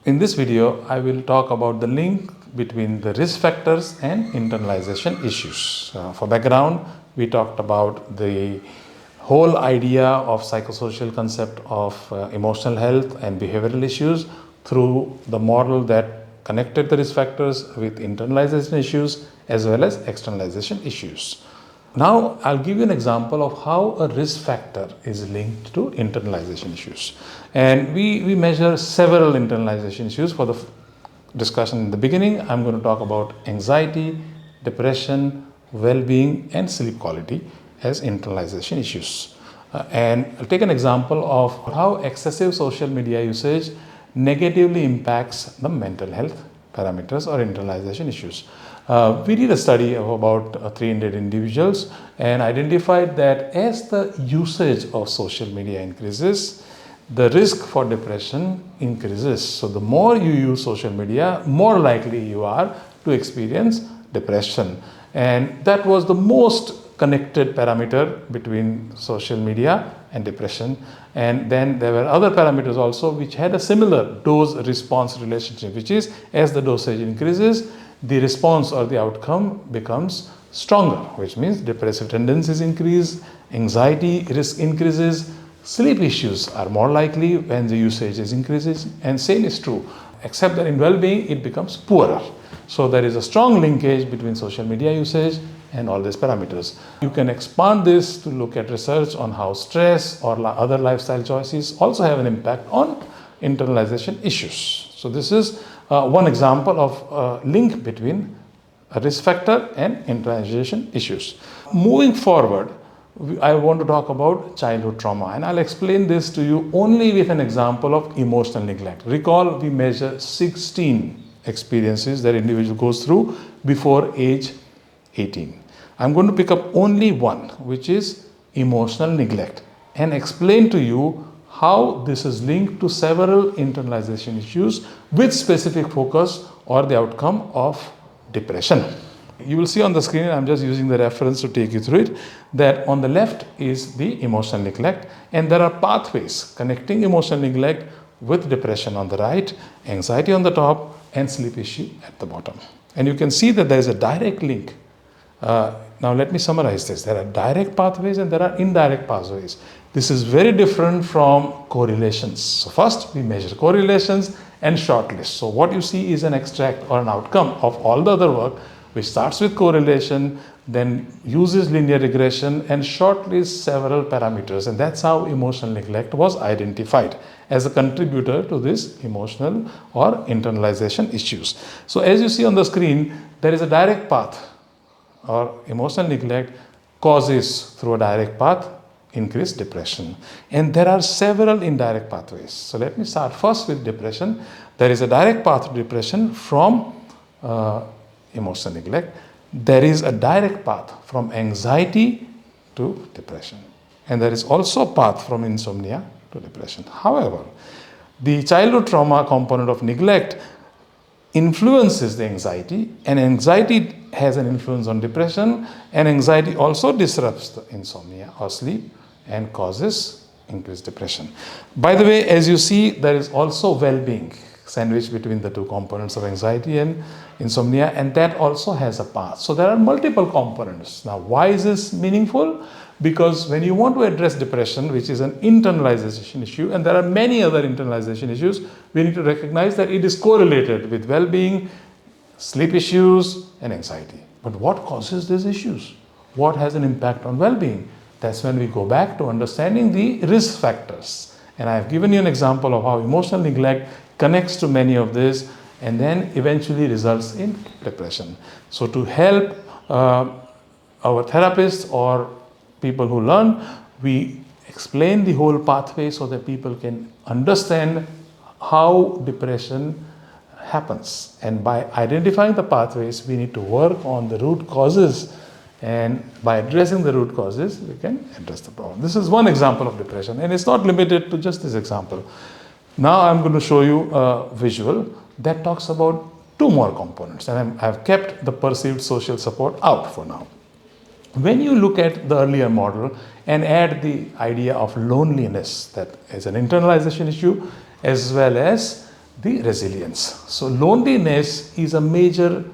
In this video, I will talk about the link between the risk factors and internalization issues. For background, we talked about the whole idea of psychosocial concept of emotional health and behavioral issues through the model that connected the risk factors with internalization issues as well as externalization issues. Now, I'll give you an example of how a risk factor is linked to internalization issues. And we measure several internalization issues. For the discussion in the beginning, I'm going to talk about anxiety, depression, well-being, and sleep quality as internalization issues. And I'll take an example of how excessive social media usage negatively impacts the mental health parameters or internalization issues. We did a study of about 300 individuals and identified that as the usage of social media increases, the risk for depression increases. So the more you use social media, more likely you are to experience depression. And that was the most connected parameter between social media and depression. And then there were other parameters also which had a similar dose-response relationship, which is as the dosage increases, the response or the outcome becomes stronger, which means depressive tendencies increase, anxiety risk increases, sleep issues are more likely when the usage is increases, and same is true, except that in well-being it becomes poorer. So there is a strong linkage between social media usage and all these parameters. You can expand this to look at research on how stress or other lifestyle choices also have an impact on internalization issues. So this is one example of a link between a risk factor and internalization issues. Moving forward, I want to talk about childhood trauma, and I'll explain this to you only with an example of emotional neglect. Recall, we measure 16 experiences that individual goes through before age 18. I'm going to pick up only one, which is emotional neglect, and explain to you how this is linked to several internalization issues with specific focus or the outcome of depression. You will see on the screen, I'm just using the reference to take you through it, that on the left is the emotional neglect, and there are pathways connecting emotional neglect with depression on the right, anxiety on the top, and sleep issue at the bottom. And you can see that there is a direct link. Now let me summarize this. There are direct pathways and there are indirect pathways. This is very different from correlations. So first we measure correlations and shortlist. So what you see is an extract or an outcome of all the other work which starts with correlation, then uses linear regression and shortlists several parameters. And that's how emotional neglect was identified as a contributor to this emotional or internalization issues. So as you see on the screen, there is a direct path, or emotional neglect causes through a direct path increased depression. And there are several indirect pathways. So let me start first with depression. There is a direct path to depression from emotional neglect. There is a direct path from anxiety to depression. And there is also a path from insomnia to depression. However, the childhood trauma component of neglect influences the anxiety, and anxiety has an influence on depression, and anxiety also disrupts the insomnia or sleep and causes increased depression. By the way, as you see, there is also well-being sandwiched between the two components of anxiety and insomnia, and that also has a path. So there are multiple components. Now, why is this meaningful? Because when you want to address depression, which is an internalization issue, and there are many other internalization issues, we need to recognize that it is correlated with well-being, sleep issues, and anxiety. But what causes these issues? What has an impact on well-being? That's when we go back to understanding the risk factors. And I've given you an example of how emotional neglect connects to many of this and then eventually results in depression. So to help our therapists or people who learn, we explain the whole pathway so that people can understand how depression happens. And by identifying the pathways, we need to work on the root causes, and by addressing the root causes, we can address the problem. This is one example of depression, and it's not limited to just this example. Now I'm going to show you a visual that talks about two more components, and I've kept the perceived social support out for now. When you look at the earlier model and add the idea of loneliness, that is an internalization issue, as well as the resilience. So loneliness is a major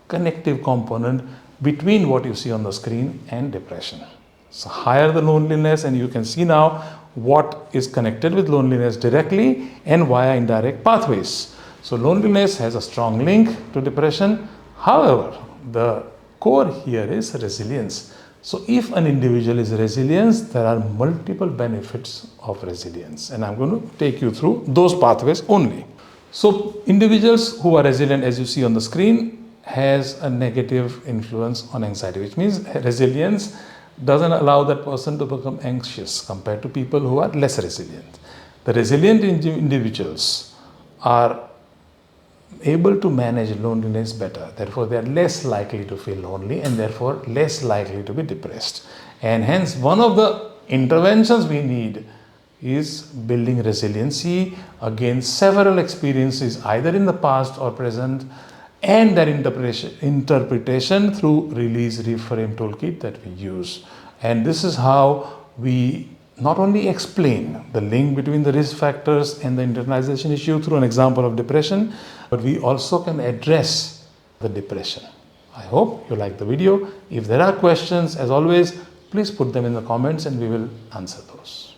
connective component between what you see on the screen and depression. So higher the loneliness, and you can see now what is connected with loneliness directly and via indirect pathways. So loneliness has a strong link to depression. However, the core here is resilience. So if an individual is resilient, there are multiple benefits of resilience, and I'm going to take you through those pathways only. So individuals who are resilient, as you see on the screen, has a negative influence on anxiety, which means resilience doesn't allow that person to become anxious compared to people who are less resilient. The resilient individuals are able to manage loneliness better. Therefore, they are less likely to feel lonely and therefore less likely to be depressed. And hence, one of the interventions we need is building resiliency against several experiences, either in the past or present, and their interpretation through release reframe toolkit that we use. And this is how we not only explain the link between the risk factors and the internalization issue through an example of depression, but we also can address the depression. I hope you like the video. If there are questions, as always, please put them in the comments and we will answer those.